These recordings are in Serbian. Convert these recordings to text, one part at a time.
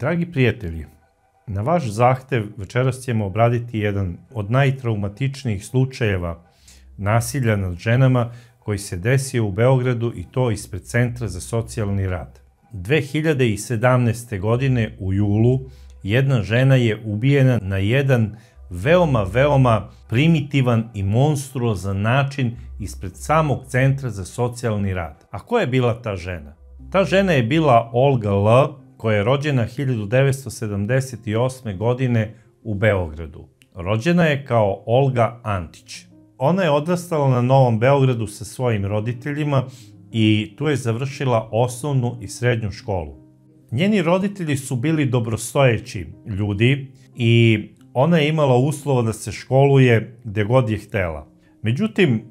Dragi prijatelji, na vaš zahtev večeras ćemo obraditi jedan od najtraumatičnijih slučajeva nasilja nad ženama koji se desio u Beogradu i to ispred Centra za socijalni rad. 2017. godine u julu jedna žena je ubijena na jedan veoma primitivan i monstruozan način ispred samog Centra za socijalni rad. A ko je bila ta žena? Ta žena je bila Olga L., koja je rođena 1978. godine u Beogradu. Rođena je kao Olga Antić. Ona je odrastala na Novom Beogradu sa svojim roditeljima i tu je završila osnovnu i srednju školu. Njeni roditelji su bili dobrostojeći ljudi i ona je imala uslova da se školuje gde god je htela. Međutim,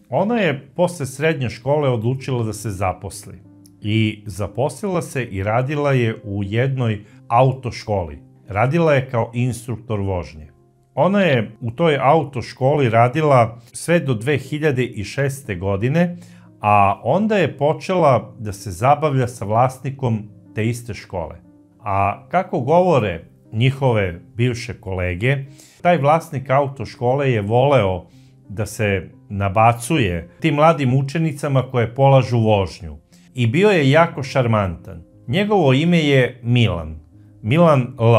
ona je posle srednje škole odlučila da se zaposli. I zaposlila se i radila je u jednoj autoškoli. Radila je kao instruktor vožnje. Ona je u toj autoškoli radila sve do 2006. godine, a onda je počela da se zabavlja sa vlasnikom te iste škole. A kako govore njihove bivše kolege, taj vlasnik autoškole je voleo da se nabacuje tim mladim učenicama koje polažu vožnju. I bio je jako šarmantan. Njegovo ime je Milan L.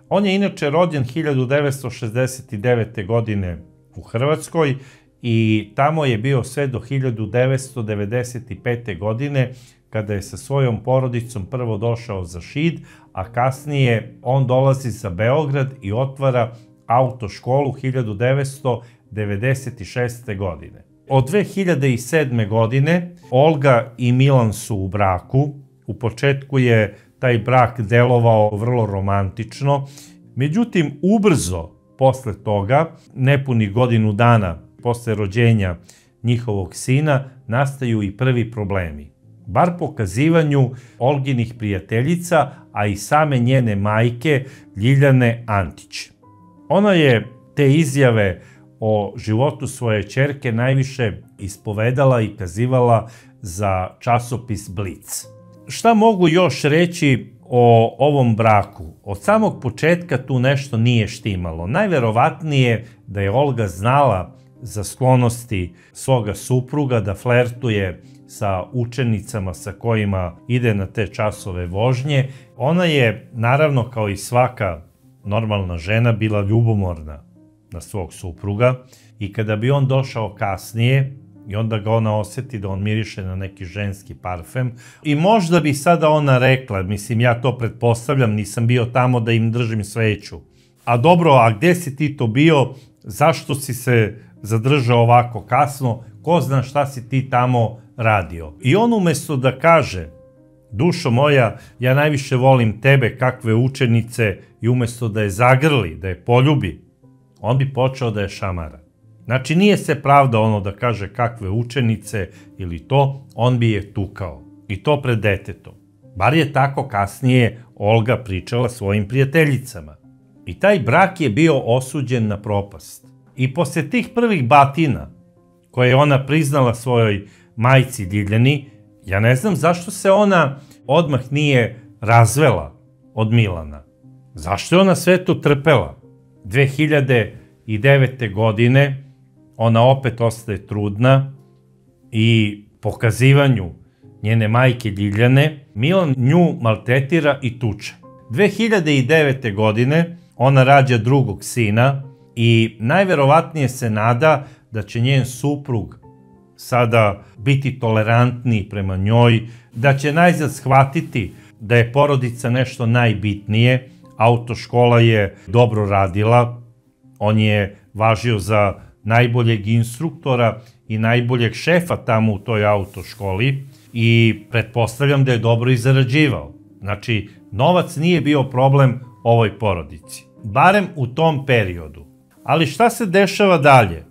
On je inače rođen 1969. godine u Hrvatskoj i tamo je bio sve do 1995. godine kada je sa svojom porodicom prvo došao za Šid, a kasnije on dolazi za Beograd i otvara autoškolu 1996. godine. Od 2007. godine Olga i Milan su u braku. U početku je taj brak delovao vrlo romantično. Međutim, ubrzo posle toga, nepunih godinu dana posle rođenja njihovog sina, nastaju i prvi problemi. Bar po kazivanju Olginih prijateljica, a i same njene majke Ljiljane Antić. Ona je te izjave o životu svoje ćerke najviše ispovedala i kazivala za časopis Blic. Šta mogu još reći o ovom braku? Od samog početka tu nešto nije štimalo. Najverovatnije da je Olga znala za sklonosti svoga supruga, da flertuje sa učenicama sa kojima ide na te časove vožnje. Ona je, naravno, kao i svaka normalna žena, bila ljubomorna na svog supruga i kada bi on došao kasnije i onda ga ona osjeti da on miriše na neki ženski parfem i možda bi sada ona rekla, mislim ja to pretpostavljam, nisam bio tamo da im držim sveću. A dobro, a gde si ti to bio, zašto si se zadržao ovako kasno, ko zna šta si ti tamo radio. I on umesto da kaže, dušo moja, ja najviše volim tebe, kakve učenice, i umesto da je zagrli, da je poljubi, on bi počeo da je šamara. Znači, nije se pravda ono da kaže kakve učenice ili to, on bi je tukao. I to pred detetom. Bar je tako kasnije Olga pričala svojim prijateljicama. I taj brak je bio osuđen na propast. I posle tih prvih batina, koje je ona priznala svojoj majci Ljiljani, ja ne znam zašto se ona odmah nije razvela od Milana. Zašto je ona sve to trpela? 2009. godine ona opet ostaje trudna i po kazivanju njene majke Ljiljane, Milan nju maltretira i tuče. 2009. godine ona rađa drugog sina i najverovatnije se nada da će njen suprug sada biti tolerantniji prema njoj, da će najzad shvatiti da je porodica nešto najbitnije. Autoškola je dobro radila, on je važio za najboljeg instruktora i najboljeg šefa tamo u toj autoškoli i pretpostavljam da je dobro i zarađivao. Znači, novac nije bio problem ovoj porodici. Barem u tom periodu. Ali šta se dešava dalje?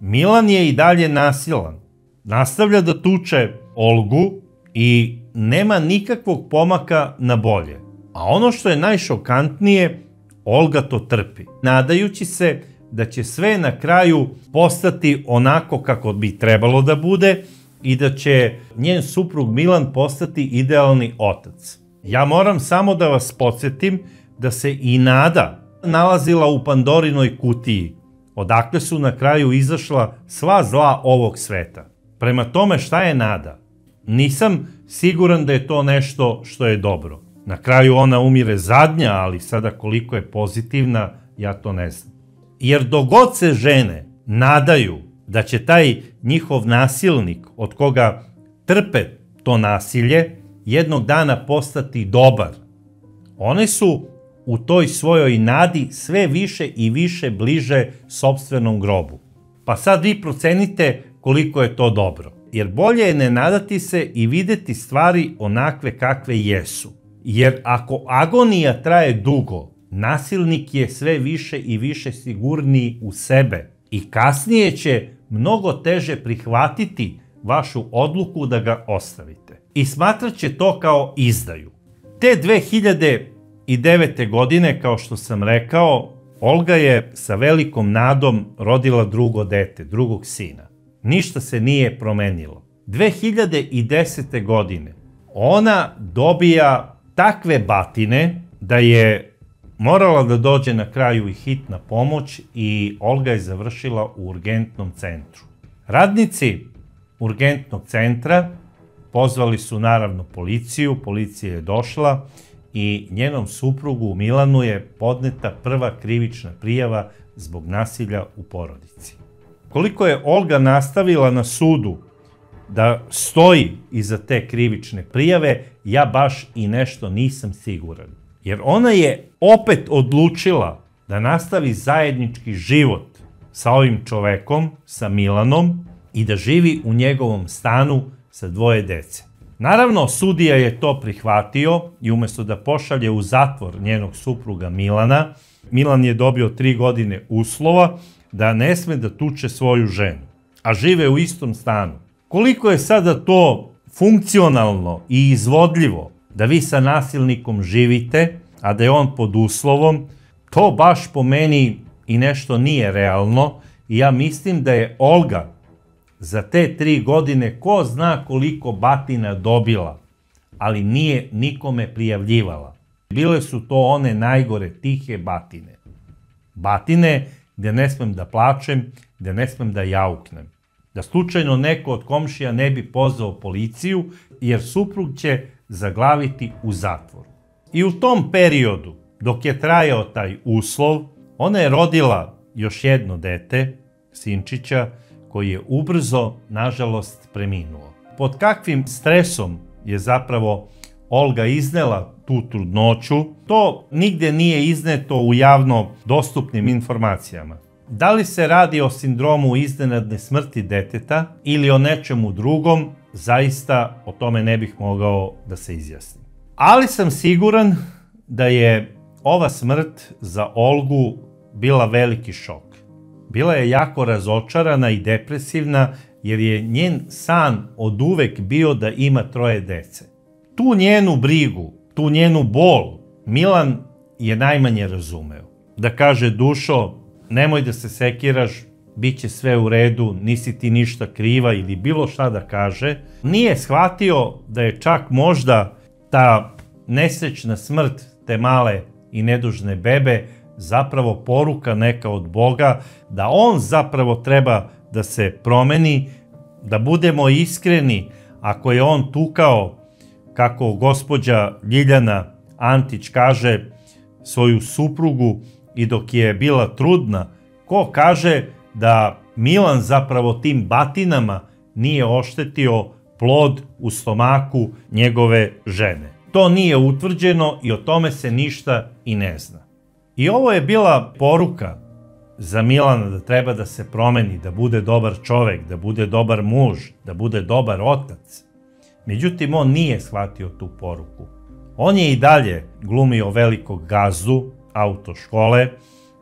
Milan je i dalje nasilan. Nastavlja da tuče Olgu i nema nikakvog pomaka na bolje. A ono što je najšokantnije, Olga to trpi, nadajući se da će sve na kraju postati onako kako bi trebalo da bude i da će njen suprug Milan postati idealni otac. Ja moram samo da vas podsjetim da se i Nada nalazila u Pandorinoj kutiji, odakle su na kraju izašla sva zla ovog sveta. Prema tome, šta je Nada? Nisam siguran da je to nešto što je dobro. Na kraju ona umire zadnja, ali sada koliko je pozitivna, ja to ne znam. Jer dok god se žene nadaju da će taj njihov nasilnik od koga trpe to nasilje jednog dana postati dobar, one su u toj svojoj nadi sve više i više bliže sopstvenom grobu. Pa sad vi procenite koliko je to dobro. Jer bolje je ne nadati se i videti stvari onakve kakve jesu. Jer ako agonija traje dugo, nasilnik je sve više i više sigurniji u sebe i kasnije će mnogo teže prihvatiti vašu odluku da ga ostavite. I smatrat će to kao izdaju. Te 2009. godine, kao što sam rekao, Olga je sa velikom nadom rodila drugo dete, drugog sina. Ništa se nije promenilo. 2010. godine ona dobija takve batine da je morala da dođe na kraju i hitna pomoć i Olga je završila u urgentnom centru. Radnici urgentnog centra pozvali su naravno policiju, policija je došla i njenom suprugu Milanu je podneta prva krivična prijava zbog nasilja u porodici. Koliko je Olga nastavila na sudu da stoji iza te krivične prijave, ja baš i nešto nisam siguran. Jer ona je opet odlučila da nastavi zajednički život sa ovim čovekom, sa Milanom, i da živi u njegovom stanu sa dvoje dece. Naravno, sudija je to prihvatio i umesto da pošalje u zatvor njenog supruga Milana, Milan je dobio 3 godine uslova da ne sme da tuče svoju ženu, a žive u istom stanu. Koliko je sada to funkcionalno i izvodljivo da vi sa nasilnikom živite, a da je on pod uslovom, to baš po meni i nešto nije realno i ja mislim da je Olga za te 3 godine ko zna koliko batina dobila, ali nije nikome prijavljivala. Bile su to one najgore tihe batine. Batine gde ne smem da plačem, gde ne smem da jauknem. Da slučajno neko od komšija ne bi pozvao policiju, jer suprug će zaglaviti u zatvoru. I u tom periodu, dok je trajao taj uslov, ona je rodila još jedno dete, sinčića, koji je ubrzo, nažalost, preminuo. Pod kakvim stresom je zapravo Olga iznela tu trudnoću, to nigde nije izneto u javno dostupnim informacijama. Da li se radi o sindromu iznenadne smrti deteta ili o nečemu drugom, zaista o tome ne bih mogao da se izjasnim. Ali sam siguran da je ova smrt za Olgu bila veliki šok. Bila je jako razočarana i depresivna jer je njen san oduvek bio da ima 3 dece. Tu njenu brigu, tu njenu bol, Milan je najmanje razumeo. Da kaže: dušo, nemoj da se sekiraš, bit će sve u redu, nisi ti ništa kriva ili bilo šta da kaže. Nije shvatio da je čak možda ta nesrećna smrt te male i nedužne bebe zapravo poruka neka od Boga, da on zapravo treba da se promeni, da budemo iskreni, ako je on tukao, kako gospođa Ljiljana Antić kaže, svoju suprugu i dok je bila trudna, ko kaže da Milan zapravo tim batinama nije oštetio plod u stomaku njegove žene. To nije utvrđeno i o tome se ništa i ne zna. I ovo je bila poruka za Milana da treba da se promeni, da bude dobar čovek, da bude dobar muž, da bude dobar otac. Međutim, on nije shvatio tu poruku. On je i dalje glumio velikog gazdu autoškole,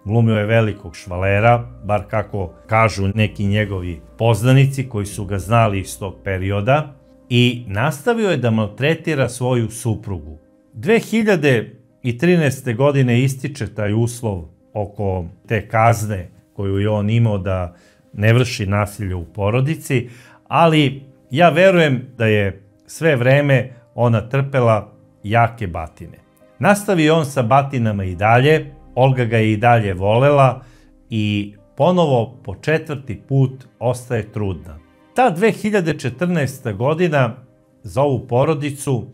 glumio je velikog švalera, bar kako kažu neki njegovi poznanici koji su ga znali iz tog perioda, i nastavio je da maltretira svoju suprugu. 2013. godine ističe taj uslov oko te kazne koju je on imao da ne vrši nasilje u porodici, ali ja verujem da je sve vreme ona trpela jake batine. Nastavio on sa batinama i dalje, Olga ga je i dalje volela i ponovo po 4. put ostaje trudna. Ta 2014. godina za ovu porodicu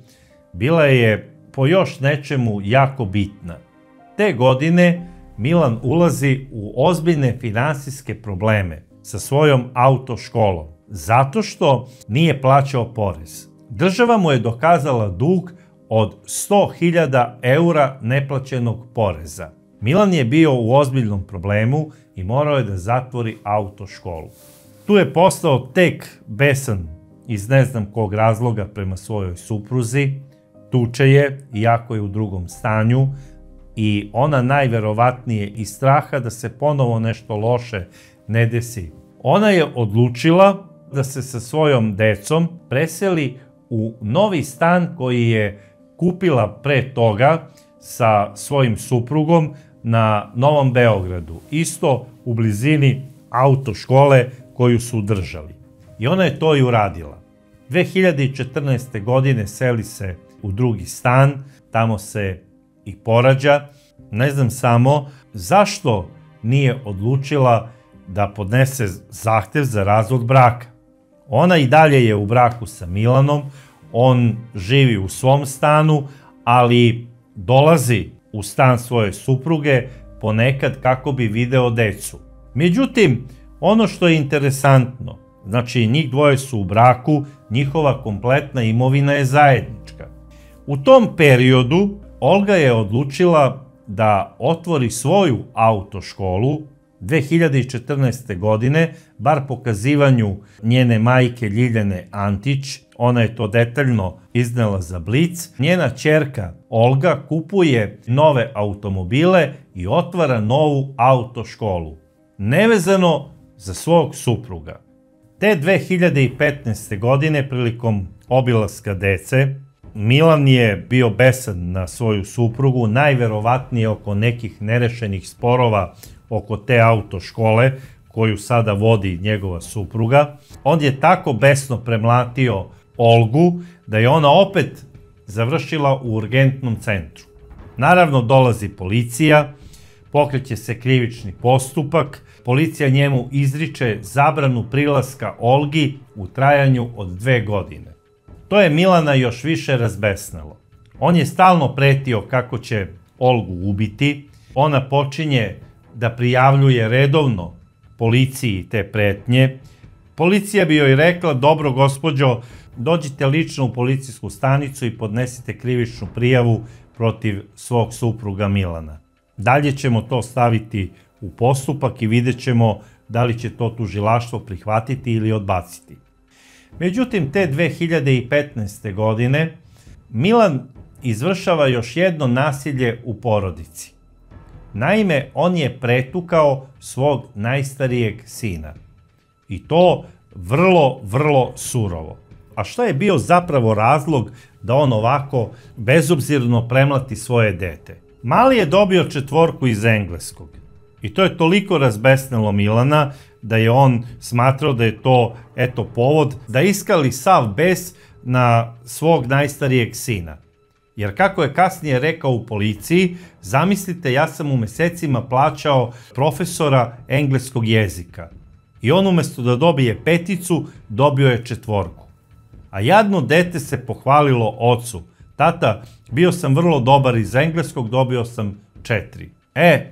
bila je po još nečemu jako bitna. Te godine Milan ulazi u ozbiljne finansijske probleme sa svojom autoškolom, zato što nije plaćao porez. Država mu je dokazala dug od 100.000 eura neplaćenog poreza. Milan je bio u ozbiljnom problemu i morao je da zatvori autoškolu. Tu je postao tek besan iz ne znam kog razloga prema svojoj supruzi, tuče je, iako je u drugom stanju, i ona najverovatnije iz straha da se ponovo nešto loše ne desi. Ona je odlučila da se sa svojom decom preseli u novi stan koji je kupila pre toga sa svojim suprugom na Novom Beogradu, isto u blizini autoškole koju su držali. I ona je to i uradila. 2014. godine seli se u drugi stan, tamo se i porađa. Ne znam samo zašto nije odlučila da podnese zahtev za razvod braka. Ona i dalje je u braku sa Milanom, on živi u svom stanu, ali dolazi u stan svoje supruge ponekad kako bi video decu. Međutim, ono što je interesantno, znači njih dvoje su u braku, njihova kompletna imovina je zajednička. U tom periodu Olga je odlučila da otvori svoju autoškolu 2014. godine, bar po kazivanju njene majke Ljiljane Antić, ona je to detaljno iznela za Blic. Njena ćerka Olga kupuje nove automobile i otvara novu autoškolu, nevezano za svog supruga. Te 2015. godine, prilikom obilaska dece, Milan je bio besan na svoju suprugu, najverovatnije oko nekih nerešenih sporova oko te autoškole koju sada vodi njegova supruga. On je tako besno premlatio Olgu da je ona opet završila u urgentnom centru. Naravno, dolazi policija, pokreće se krivični postupak, policija njemu izriče zabranu prilaska Olgi u trajanju od 2 godine. To je Milana još više razbesnalo. On je stalno pretio kako će Olgu ubiti, ona počinje da prijavljuje redovno policiji te pretnje. Policija bi joj rekla: dobro gospođo, dođite lično u policijsku stanicu i podnesite krivičnu prijavu protiv svog supruga Milana. Dalje ćemo to staviti u postupak i vidjet ćemo da li će to tužilaštvo prihvatiti ili odbaciti. Međutim, te 2015. godine Milan izvršava još jedno nasilje u porodici. Naime, on je pretukao svog najstarijeg sina. I to vrlo surovo. A šta je bio zapravo razlog da on ovako bezobzirno premlati svoje dete? Mali je dobio 4 iz engleskog. I to je toliko razbesnelo Milana da je on smatrao da je to, eto, povod da iskali sav bes na svog najstarijeg sina. Jer kako je kasnije rekao u policiji, zamislite, ja sam u mesecima plaćao profesora engleskog jezika. I on umesto da dobije 5, dobio je 4. A jadno dete se pohvalilo ocu: tata, bio sam vrlo dobar iz engleskog, dobio sam 4.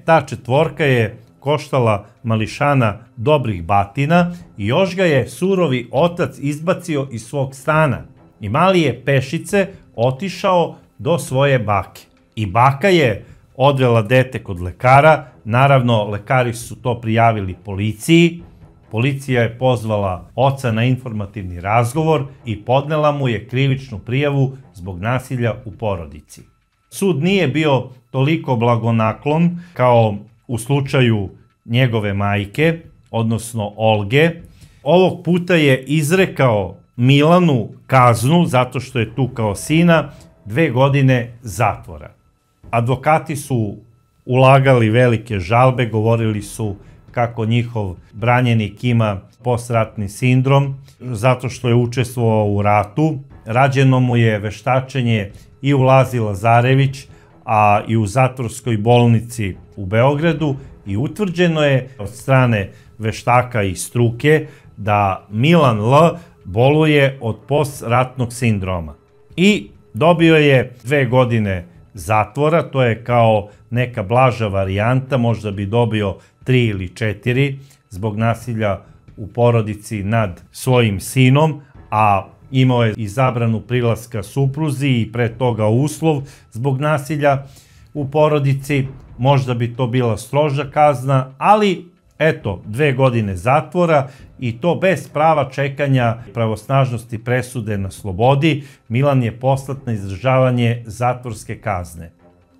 Ta 4 je koštala mališana dobrih batina i još ga je surovi otac izbacio iz svog stana. I mali je pešice otišao do svoje bake. I baka je odvela dete kod lekara, naravno lekari su to prijavili policiji. Policija je pozvala oca na informativni razgovor i podnela mu je krivičnu prijavu zbog nasilja u porodici. Sud nije bio toliko blagonaklon kao u slučaju njegove majke, odnosno Olge. Ovog puta je izrekao Milanu kaznu, zato što je tukao sina, 2 godine zatvora. Advokati su ulagali velike žalbe, govorili su kako njihov branjenik ima postratni sindrom, zato što je učestvovao u ratu. Rađeno mu je veštačenje i u Lazi Lazarević, a i u zatvorskoj bolnici u Beogradu, i utvrđeno je od strane veštaka i struke da Milan L. boluje od postratnog sindroma. I dobio je 2 godine zatvora, to je kao neka blaža varijanta, možda bi dobio 3 ili 4 zbog nasilja u porodici nad svojim sinom, a imao je i zabranu prilaska supruzi i pre toga uslov zbog nasilja u porodici. Možda bi to bila stroža kazna, ali eto, 2 godine zatvora i to bez prava čekanja pravosnažnosti presude na slobodi. Milan je poslat na izdržavanje zatvorske kazne.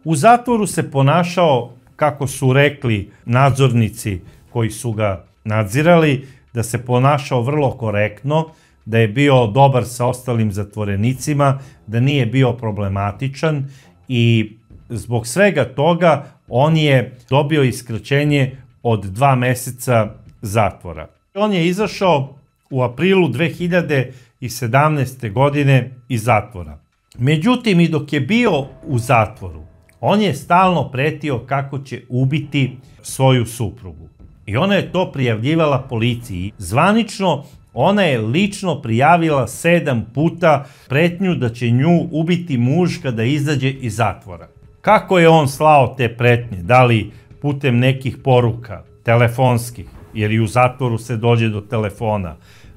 U zatvoru se ponašao, kako su rekli nadzornici koji su ga nadzirali, da se ponašao vrlo korektno, da je bio dobar sa ostalim zatvorenicima, da nije bio problematičan i zbog svega toga on je dobio iskraćenje od 2 meseca zatvora. On je izašao u aprilu 2017. godine iz zatvora. Međutim, i dok je bio u zatvoru, on je stalno pretio kako će ubiti svoju suprugu. I ona je to prijavljivala policiji. Zvanično, ona je lično prijavila 7 puta pretnju da će nju ubiti muž kada izađe iz zatvora. Kako je on slao te pretnje? Da li putem nekih poruka, telefonskih, jer i u zatvoru se dođe do telefona?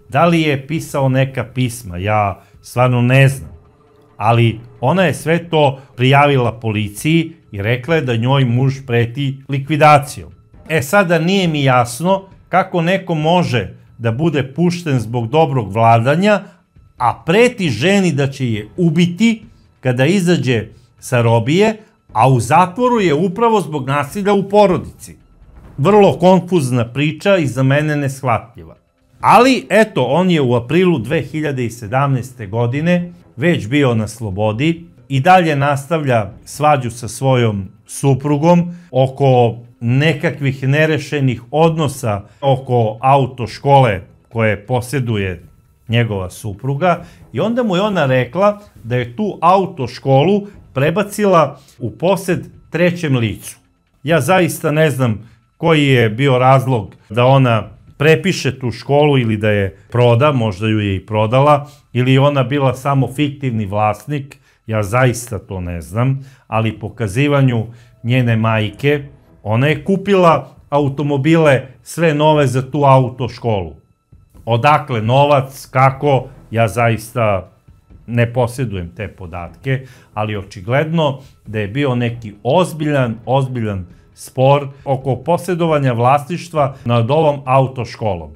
Da li je pisao neka pisma? Ja stvarno ne znam. Ali ona je sve to prijavila policiji i rekla je da njoj muž preti likvidacijom. Sada nije mi jasno kako neko može da bude pušten zbog dobrog vladanja, a preti ženi da će je ubiti kada izađe sa robije, a u zatvoru je upravo zbog nasilja u porodici. Vrlo konfuzna priča i za mene neshvatljiva. Ali, eto, on je u aprilu 2017. godine već bio na slobodi i dalje nastavlja svađu sa svojom suprugom oko nekakvih nerešenih odnosa oko autoškole koje posjeduje njegova supruga, i onda mu je ona rekla da je tu autoškolu prebacila u posed trećem licu. Ja zaista ne znam koji je bio razlog da ona prepiše tu školu ili da je proda, možda ju je i prodala, ili je ona bila samo fiktivni vlasnik, ja zaista to ne znam, ali po kazivanju njene majke, ona je kupila automobile sve nove za tu autoškolu. Odakle novac, kako, ja zaista ne posjedujem te podatke, ali očigledno da je bio neki ozbiljan spor oko posjedovanja vlasništva nad ovom autoškolom.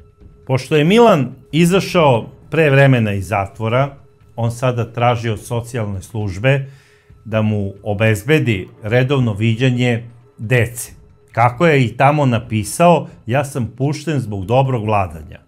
Pošto je Milan izašao pre vremena iz zatvora, on sada traži od socijalne službe da mu obezbedi redovno viđanje dece. Kako je i tamo napisao, ja sam pušten zbog dobrog vladanja.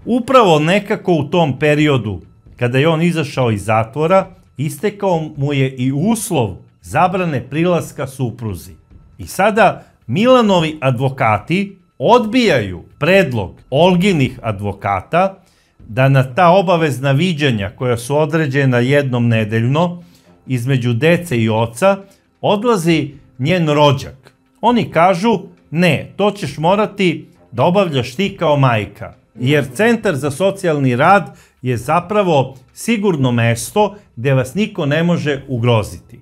Upravo nekako u tom periodu, kada je on izašao iz zatvora, istekao mu je i uslov zabrane prilaska supruzi. I sada Milanovi advokati odbijaju predlog Olginih advokata da na ta obavezna viđanja koja su određena jednom nedeljno između dece i oca odlazi njen rođak. Oni kažu, ne, to ćeš morati da obavljaš ti kao majka, jer Centar za socijalni rad je zapravo sigurno mesto gde vas niko ne može ugroziti.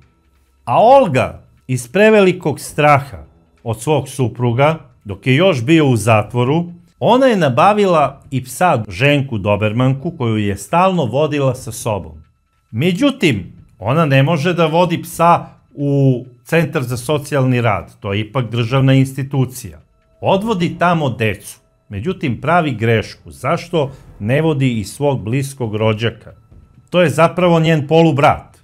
A Olga, iz prevelikog straha od svog supruga, dok je još bio u zatvoru, ona je nabavila i psa Ženku Dobermanku koju je stalno vodila sa sobom. Međutim, ona ne može da vodi psa u Centar za socijalni rad, to je ipak državna institucija. Odvodi tamo decu, međutim pravi grešku, zašto ne vodi i svog bliskog rođaka? To je zapravo njen polubrat.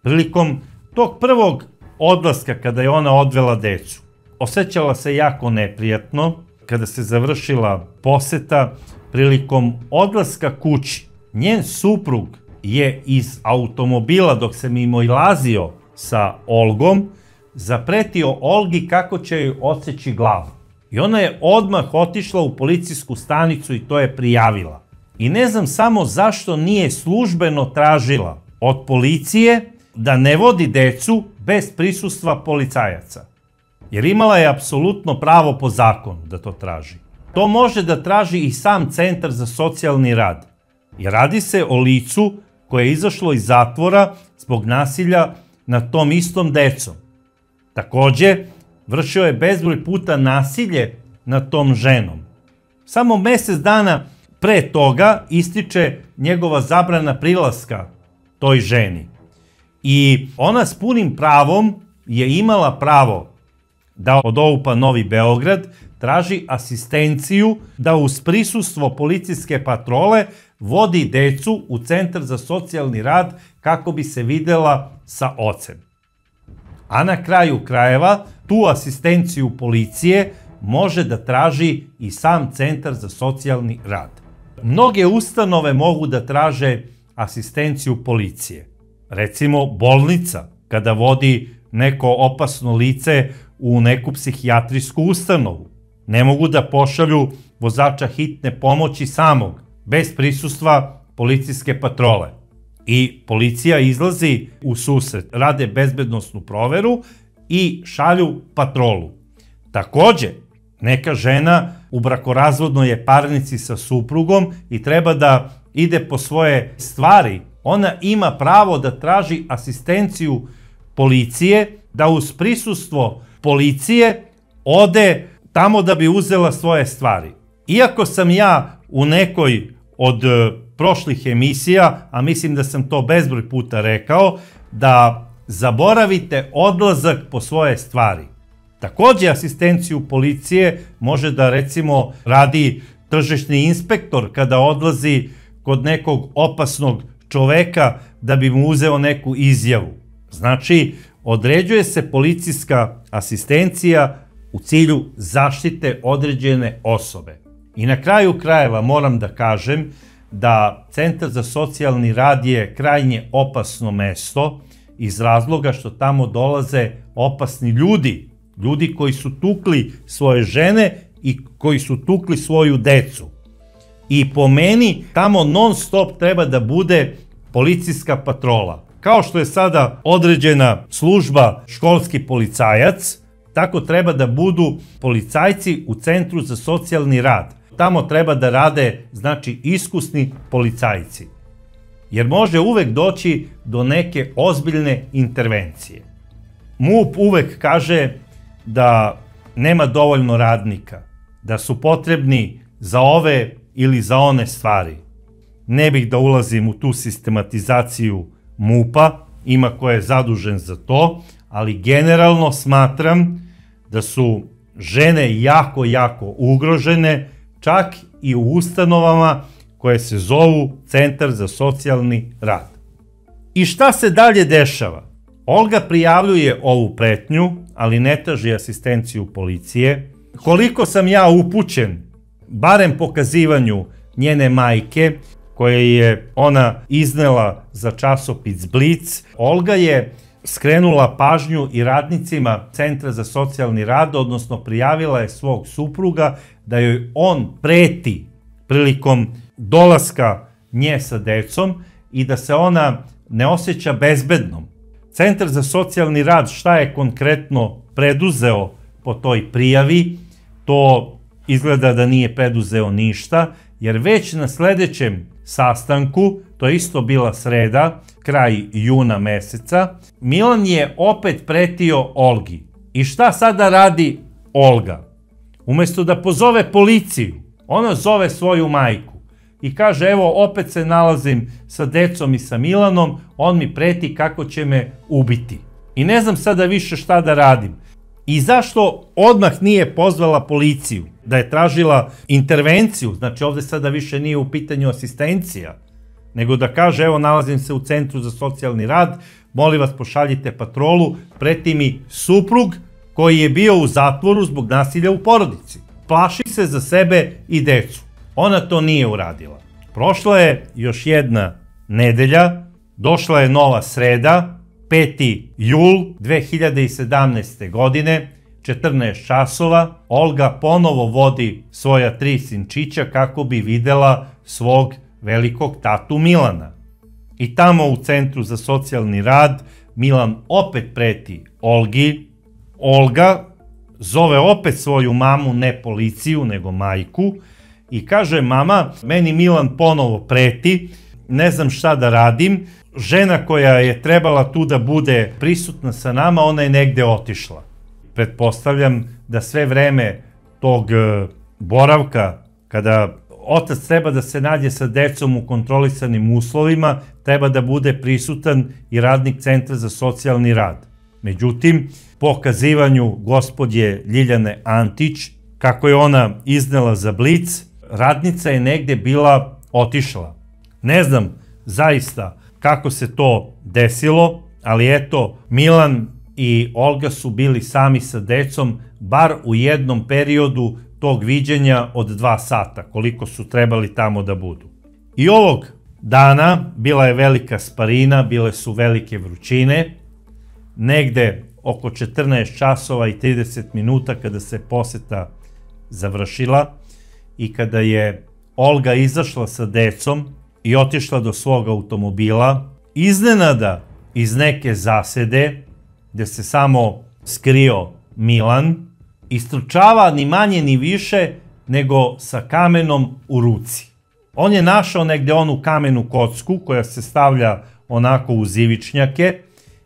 Prilikom tog prvog odlaska kada je ona odvela decu, osjećala se jako neprijatno. Kada se završila poseta, prilikom odlaska kući, njen suprug je iz automobila dok se mimoilazio sa Olgom, zapretio Olgi kako će joj odseći glavu. I ona je odmah otišla u policijsku stanicu i to je prijavila. I ne znam samo zašto nije službeno tražila od policije da ne vodi decu bez prisustva policajaca. Jer imala je apsolutno pravo po zakonu da to traži. To može da traži i sam Centar za socijalni rad. Jer radi se o licu koje je izašlo iz zatvora zbog nasilja nad tom istom decom. Takođe, vršio je bezbroj puta nasilje nad tom ženom. Samo mesec dana pre toga ističe njegova zabrana prilaska toj ženi. I ona s punim pravom je imala pravo da od OUP-a Novi Beograd traži asistenciju da uz prisustvo policijske patrole vodi decu u Centar za socijalni rad kako bi se videla sa ocem. A na kraju krajeva tu asistenciju policije može da traži i sam Centar za socijalni rad. Mnoge ustanove mogu da traže asistenciju policije. Recimo bolnica, kada vodi neko opasno lice u neku psihijatrijsku ustanovu. Ne mogu da pošalju vozača hitne pomoći samog, bez prisustva policijske patrole. I policija izlazi u susret, rade bezbednosnu proveru i šalju patrolu. Takođe, neka žena u brakorazvodnoj je parnici sa suprugom i treba da ide po svoje stvari. Ona ima pravo da traži asistenciju policije, da uz prisustvo policije ode tamo da bi uzela svoje stvari. Iako sam ja u nekoj od prošlih emisija, a mislim da sam to bezbroj puta rekao, da zaboravite odlazak po svoje stvari. Takođe, asistenciju policije može da, recimo, radi tržišni inspektor kada odlazi kod nekog opasnog čoveka da bi mu uzeo neku izjavu. Znači, određuje se policijska asistencija u cilju zaštite određene osobe. I na kraju krajeva moram da kažem da Centar za socijalni rad je krajnje opasno mesto iz razloga što tamo dolaze opasni ljudi, ljudi koji su tukli svoje žene i koji su tukli svoju decu. I po meni tamo non stop treba da bude policijska patrola. Kao što je sada određena služba školski policajac, tako treba da budu policajci u Centru za socijalni rad. Tamo treba da rade, znači, iskusni policajci. Jer može uvek doći do neke ozbiljne intervencije. MUP uvek kaže da nema dovoljno radnika, da su potrebni za ove ili za one stvari. Ne bih da ulazim u tu sistematizaciju MUP-a, ima ko je zadužen za to, ali generalno smatram da su žene jako, jako ugrožene, čak i u ustanovama koje se zovu Centar za socijalni rad. I šta se dalje dešava? Olga prijavljuje ovu pretnju, ali ne traži asistenciju policije. Koliko sam ja upućen, barem pokazivanju njene majke, koje je ona iznela za časopis Blic, Olga je skrenula pažnju i radnicima Centra za socijalni rad, odnosno prijavila je svog supruga da joj on preti prilikom dolaska nje sa decom i da se ona ne osjeća bezbednom. Centar za socijalni rad šta je konkretno preduzeo po toj prijavi, to izgleda da nije preduzeo ništa, jer već na sledećem sastanku, to je isto bila sreda, kraj juna meseca, Milan je opet pretio Olgi. I šta sada radi Olga? Umesto da pozove policiju, ona zove svoju majku i kaže, evo, opet se nalazim sa decom i sa Milanom, on mi preti kako će me ubiti. I ne znam sada više šta da radim. I zašto odmah nije pozvala policiju, da je tražila intervenciju, znači ovde sada više nije u pitanju asistencija, nego da kaže, evo, nalazim se u Centru za socijalni rad, molim vas, pošaljite patrolu, preti mi suprug koji je bio u zatvoru zbog nasilja u porodici. Plaši se za sebe i decu. Ona to nije uradila. Prošla je još jedna nedelja, došla je nova sreda, 5. jul 2017. godine, 14 časova, Olga ponovo vodi svoja 3 sinčića kako bi videla svog velikog tatu Milana. I tamo u Centru za socijalni rad Milan opet preti Olgi. Olga zove opet svoju mamu, ne policiju, nego majku, i kaže: mama, meni Milan ponovo preti, ne znam šta da radim, žena koja je trebala tu da bude prisutna sa nama, ona je negde otišla. Pretpostavljam da sve vreme tog boravka, kada otac treba da se nađe sa decom u kontrolisanim uslovima, treba da bude prisutan i radnik Centra za socijalni rad. Međutim, po kazivanju gospođe Ljiljane Antić, kako je ona iznela za Blic, radnica je negde bila otišla. Ne znam zaista kako se to desilo, ali eto, Milan i Olga su bili sami sa decom, bar u jednom periodu tog viđenja od 2 sata, koliko su trebali tamo da budu. I ovog dana bila je velika sparina, bile su velike vrućine, negde oko 14 časova i 30 minuta kada se poseta završila i kada je Olga izašla sa decom i otišla do svog automobila, iznenada iz neke zasede, gde se samo skrio Milan, istrčava ni manje ni više nego sa kamenom u ruci. On je našao negde onu kamenu kocku koja se stavlja onako uz ivičnjake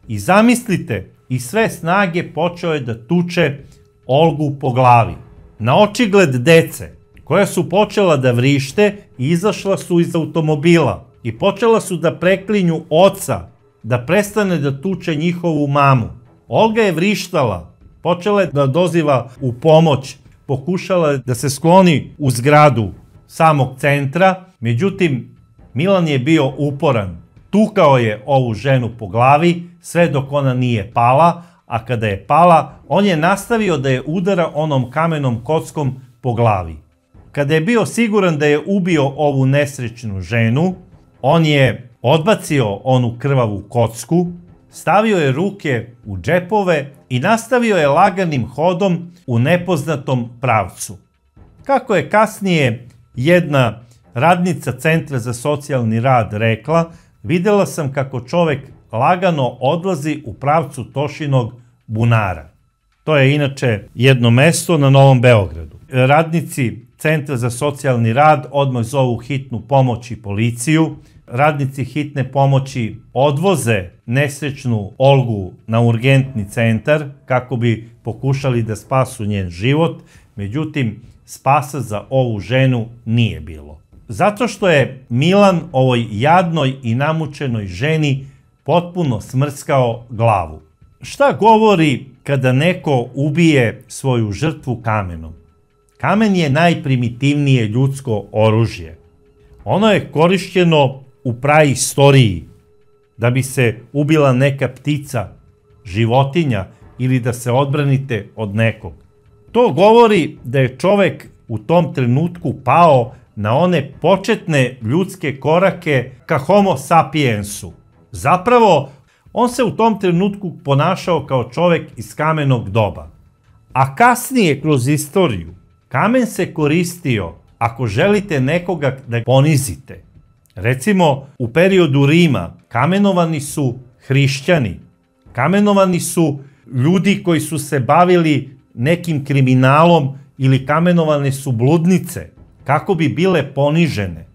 i zamislite, iz sve snage počeo je da tuče Olgu po glavi. Na očigled dece, koja su počela da vrište, izašla su iz automobila i počela su da preklinju oca da prestane da tuče njihovu mamu. Olga je vrištala, počela je da doziva u pomoć, pokušala je da se skloni u zgradu samog centra, međutim, Milan je bio uporan. Tukao je ovu ženu po glavi sve dok ona nije pala, a kada je pala, on je nastavio da je udara onom kamenom kockom po glavi. Kada je bio siguran da je ubio ovu nesrećnu ženu, on je odbacio onu krvavu kocku, stavio je ruke u džepove i nastavio je laganim hodom u nepoznatom pravcu. Kako je kasnije jedna radnica Centra za socijalni rad rekla, videla sam kako čovek lagano odlazi u pravcu Tošinog bunara. To je inače jedno mesto na Novom Beogradu. Radnici Centra za socijalni rad odmah zovu hitnu pomoć i policiju. Radnici hitne pomoći odvoze nesrećnu Olgu na urgentni centar kako bi pokušali da spasu njen život, međutim, spasa za ovu ženu nije bilo. Zato što je Milan ovoj jadnoj i namučenoj ženi potpuno smrskao glavu. Šta govori kada neko ubije svoju žrtvu kamenom? Kamen je najprimitivnije ljudsko oružje. Ono je korišćeno u praistoriji da bi se ubila neka ptica, životinja ili da se odbranite od nekog. To govori da je čovek u tom trenutku pao na one početne ljudske korake ka homo sapiensu. Zapravo, on se u tom trenutku ponašao kao čovek iz kamenog doba. A kasnije, kroz istoriju, kamen se koristio ako želite nekoga da ponizite. Recimo, u periodu Rima kamenovani su hrišćani, kamenovani su ljudi koji su se bavili nekim kriminalom ili kamenovane su bludnice, kako bi bile ponižene.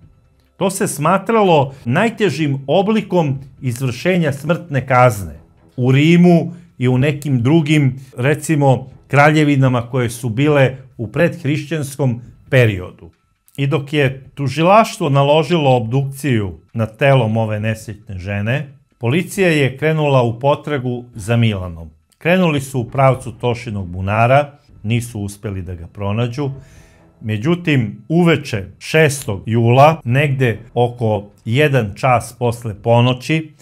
To se smatralo najtežim oblikom izvršenja smrtne kazne. U Rimu i u nekim drugim, recimo, kraljevinama koje su bile u predhrišćanskom periodu. I dok je tužilaštvo naložilo obdukciju nad telom ove nesretne žene, policija je krenula u potragu za Milanom. Krenuli su u pravcu Tošinog bunara, nisu uspeli da ga pronađu. Međutim, uveče 6. jula, negde oko 1 čas posle ponoći,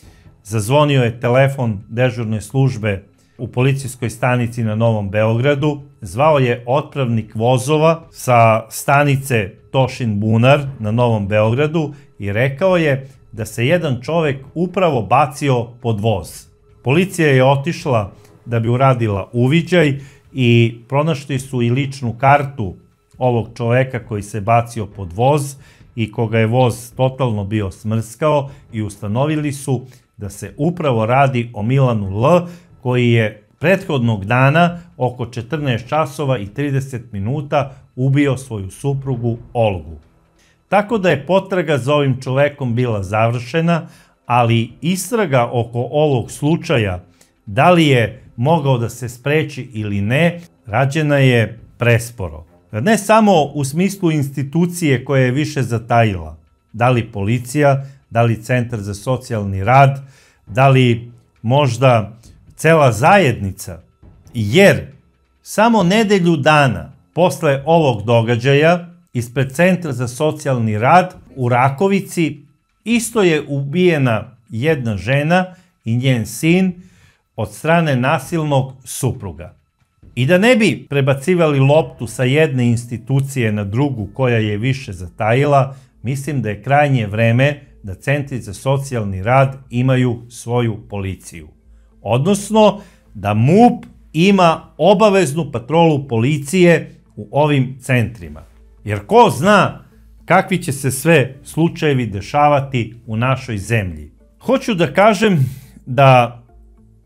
zazvonio je telefon dežurne službe u policijskoj stanici na Novom Beogradu. Zvao je otpravnik vozova sa stanice Tošin bunar na Novom Beogradu i rekao je da se jedan čovek upravo bacio pod voz. Policija je otišla da bi uradila uviđaj i pronašli su i ličnu kartu ovog čoveka koji se bacio pod voz i koga je voz totalno bio smrskao i ustanovili su da se upravo radi o Milanu L, koji je prethodnog dana oko 14 časova i 30 minuta ubio svoju suprugu Olgu. Tako da je potraga za ovim čovekom bila završena, ali istraga oko ovog slučaja, da li je mogao da se spreči ili ne, rađena je presporo. Ne samo u smislu institucije koja je više zatajila, da li policija, da li Centar za socijalni rad, da li možda cela zajednica, jer samo nedelju dana posle ovog događaja ispred Centra za socijalni rad u Rakovici isto je ubijena jedna žena i njen sin od strane nasilnog supruga. I da ne bi prebacivali loptu sa jedne institucije na drugu koja je više zatajila, mislim da je krajnje vreme da Centri za socijalni rad imaju svoju policiju. Odnosno, da MUP ima obaveznu patrolu policije u ovim centrima. Jer ko zna kakvi će se sve slučajevi dešavati u našoj zemlji. Hoću da kažem da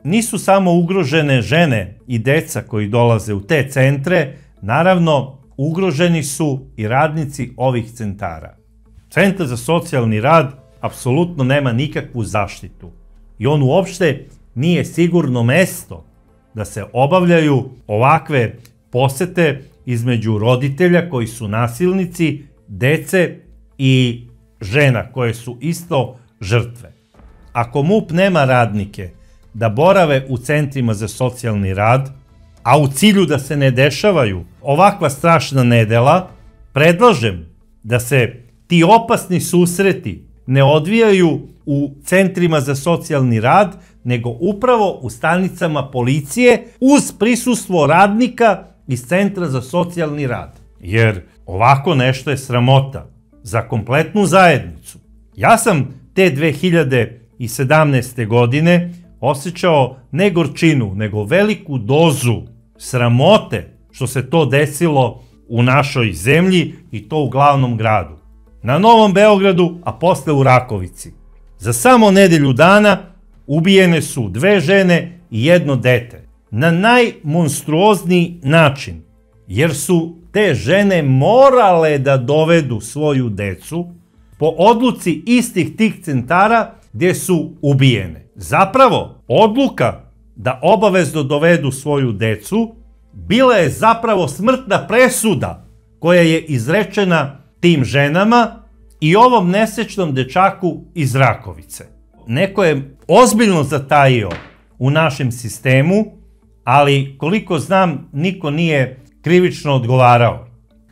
nisu samo ugrožene žene i deca koji dolaze u te centre, naravno ugroženi su i radnici ovih centara. Centar za socijalni rad apsolutno nema nikakvu zaštitu i on uopšte nije sigurno mesto da se obavljaju ovakve posete između roditelja koji su nasilnici, dece i žena koje su isto žrtve. Ako MUP nema radnike da borave u centrima za socijalni rad, a u cilju da se ne dešavaju ovakva strašna nedela, predlažem da se ti opasni susreti ne odvijaju u centrima za socijalni rad, nego upravo u stanicama policije uz prisustvo radnika iz Centra za socijalni rad. Jer ovako nešto je sramota za kompletnu zajednicu. Ja sam te 2017. godine osjećao ne gorčinu, nego veliku dozu sramote što se to desilo u našoj zemlji i to u glavnom gradu. Na Novom Beogradu, a posle u Rakovici. Za samo nedelju dana ubijene su 2 žene i 1 dete. Na najmonstruozniji način, jer su te žene morale da dovedu svoju decu po odluci istih tih centara gdje su ubijene. Zapravo, odluka da obavezno dovedu svoju decu bila je zapravo smrtna presuda koja je izrečena tim ženama i ovom nesrećnom dečaku iz Rakovice. Neko je ozbiljno zatajio u našem sistemu, ali koliko znam, niko nije krivično odgovarao.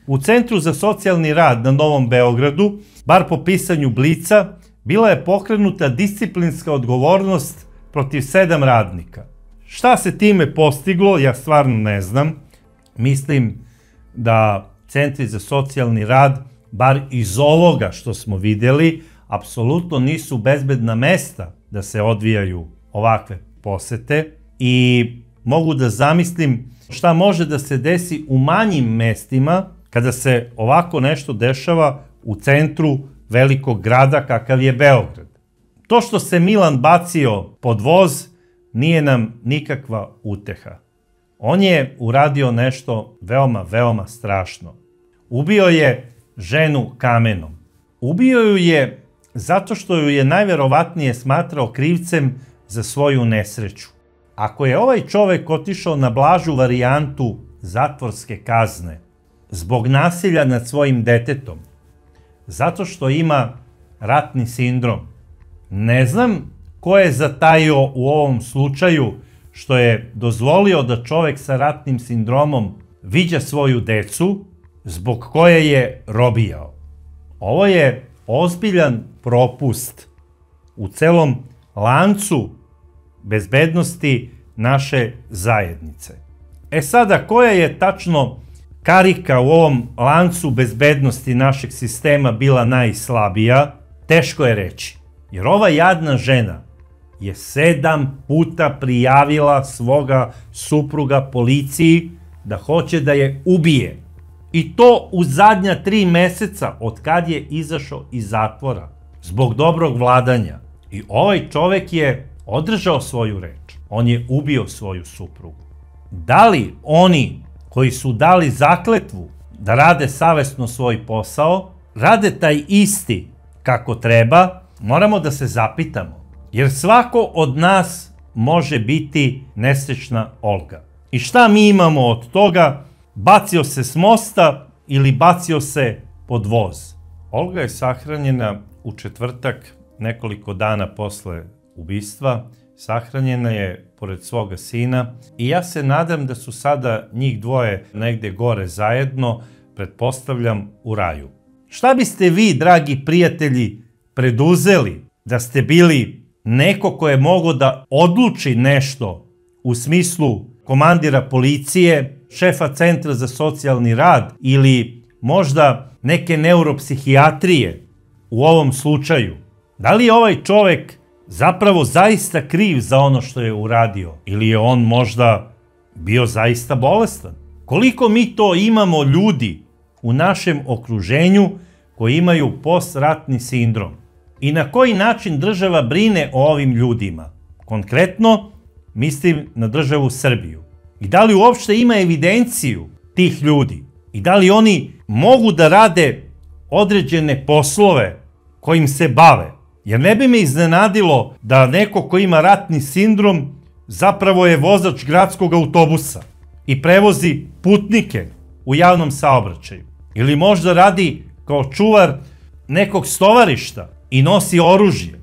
U Centru za socijalni rad na Novom Beogradu, bar po pisanju Blica, bila je pokrenuta disciplinska odgovornost protiv 7 radnika. Šta se time postiglo, ja stvarno ne znam. Mislim da Centri za socijalni rad, bar iz ovoga što smo vidjeli, apsolutno nisu bezbedna mesta da se odvijaju ovakve posete i mogu da zamislim šta može da se desi u manjim mestima kada se ovako nešto dešava u centru velikog grada kakav je Beograd. To što se Milan bacio pod voz nije nam nikakva uteha. On je uradio nešto veoma, veoma strašno. Ubio je ženu kamenom. Ubio ju je zato što ju je najverovatnije smatrao krivcem za svoju nesreću. Ako je ovaj čovek otišao na blažu varijantu zatvorske kazne zbog nasilja nad svojim detetom, zato što ima ratni sindrom, ne znam ko je zatajio u ovom slučaju što je dozvolio da čovek sa ratnim sindromom viđa svoju decu zbog koje je robijao. Ovo je ozbiljan propust u celom lancu bezbednosti naše zajednice. Sada, koja je tačno karika u ovom lancu bezbednosti našeg sistema bila najslabija, teško je reći. Jer ova jadna žena je 7 puta prijavila svoga supruga policiji da hoće da je ubije. I to u zadnja 3 meseca od kad je izašao iz zatvora zbog dobrog vladanja. I ovaj čovek je održao svoju reč. On je ubio svoju suprugu. Da li oni koji su dali zakletvu da rade savesno svoj posao, rade taj isti kako treba, moramo da se zapitamo. Jer svako od nas može biti nesrećna Olga. I šta mi imamo od toga? Bacio se s mosta ili bacio se pod voz. Olga je sahranjena u četvrtak, nekoliko dana posle ubistva. Sahranjena je pored svoga sina i ja se nadam da su sada njih dvoje negde gore zajedno, pretpostavljam u raju. Šta biste vi, dragi prijatelji, preduzeli da ste bili neko ko je mogao da odluči nešto u smislu komandira policije, šefa centra za socijalni rad ili možda neke neuropsihijatrije u ovom slučaju? Da li je ovaj čovek zapravo zaista kriv za ono što je uradio ili je on možda bio zaista bolestan? Koliko mi to imamo ljudi u našem okruženju koji imaju postratni sindrom? I na koji način država brine o ovim ljudima? Konkretno, mislim na državu Srbiju. I da li uopšte ima evidenciju tih ljudi? I da li oni mogu da rade određene poslove kojim se bave? Jer ne bi me iznenadilo da neko ko ima ratni sindrom zapravo je vozač gradskog autobusa i prevozi putnike u javnom saobraćaju. Ili možda radi kao čuvar nekog stovarišta i nosi oružje,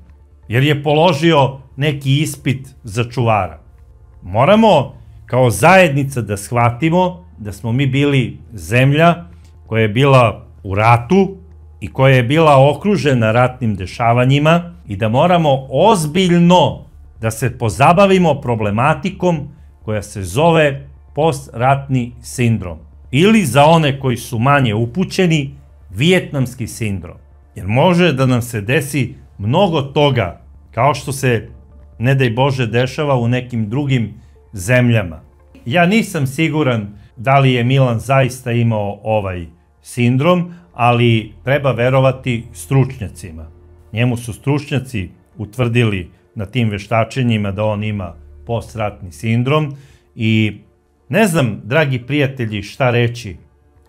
jer je položio neki ispit za čuvara. Moramo kao zajednica da shvatimo da smo mi bili zemlja koja je bila u ratu i koja je bila okružena ratnim dešavanjima i da moramo ozbiljno da se pozabavimo problematikom koja se zove postratni sindrom. Ili za one koji su manje upućeni, vijetnamski sindrom. Jer može da nam se desi mnogo toga, kao što se, ne daj Bože, dešava u nekim drugim zemljama. Ja nisam siguran da li je Milan zaista imao ovaj sindrom, ali treba verovati stručnjacima. Njemu su stručnjaci utvrdili na tim veštačenjima da on ima postratni sindrom i ne znam, dragi prijatelji, šta reći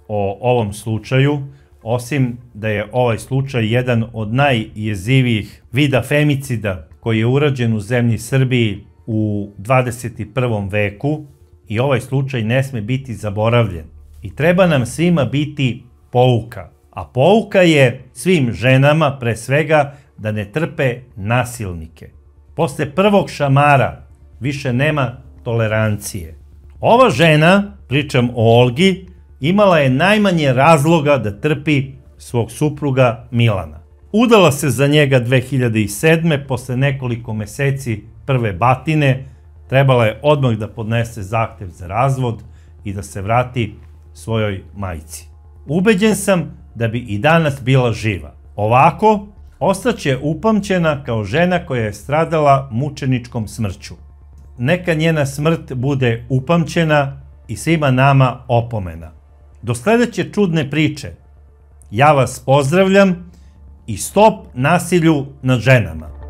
o ovom slučaju, osim da je ovaj slučaj jedan od najjezivijih vida femicida koji je urađen u zemlji Srbiji u 21. veku i ovaj slučaj ne sme biti zaboravljen. I treba nam svima biti pouka. A pouka je svim ženama pre svega da ne trpe nasilnike. Posle prvog šamara više nema tolerancije. Ova žena, pričam o Olgi, imala je najmanje razloga da trpi svog supruga Milana. Udala se za njega 2007. posle nekoliko meseci prve batine, trebala je odmah da podnese zahtev za razvod i da se vrati svojoj majci. Ubeđen sam da bi i danas bila živa. Ovako, ostaće upamćena kao žena koja je stradala mučeničkom smrću. Neka njena smrt bude upamćena i svima nama opomena. Do sledeće čudne priče, ja vas pozdravljam i stop nasilju nad ženama.